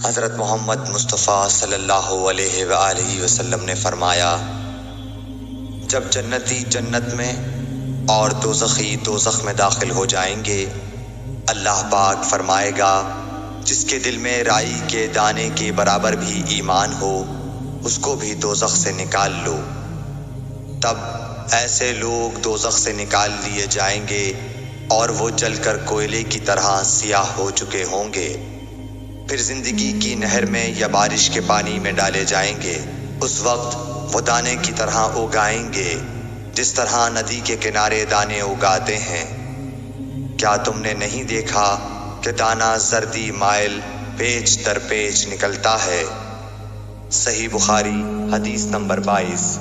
حضرت محمد مصطفیٰ صلی اللہ علیہ وآلہ وسلم نے فرمایا، جب جنتی جنت میں اور دوزخی دوزخ میں داخل ہو جائیں گے، اللہ پاک فرمائے گا، جس کے دل میں رائی کے دانے کے برابر بھی ایمان ہو، اس کو بھی دوزخ سے نکال لو۔ تب ایسے لوگ دوزخ سے نکال لیے جائیں گے اور وہ جل کر کوئلے کی طرح سیاہ ہو چکے ہوں گے، پھر زندگی کی نہر میں یا بارش کے پانی میں ڈالے جائیں گے۔ اس وقت وہ دانے کی طرح اگائیں گے، جس طرح ندی کے کنارے دانے اگاتے ہیں۔ کیا تم نے نہیں دیکھا کہ دانہ زردی مائل پیچ در پیچ نکلتا ہے؟ صحیح بخاری حدیث نمبر 22۔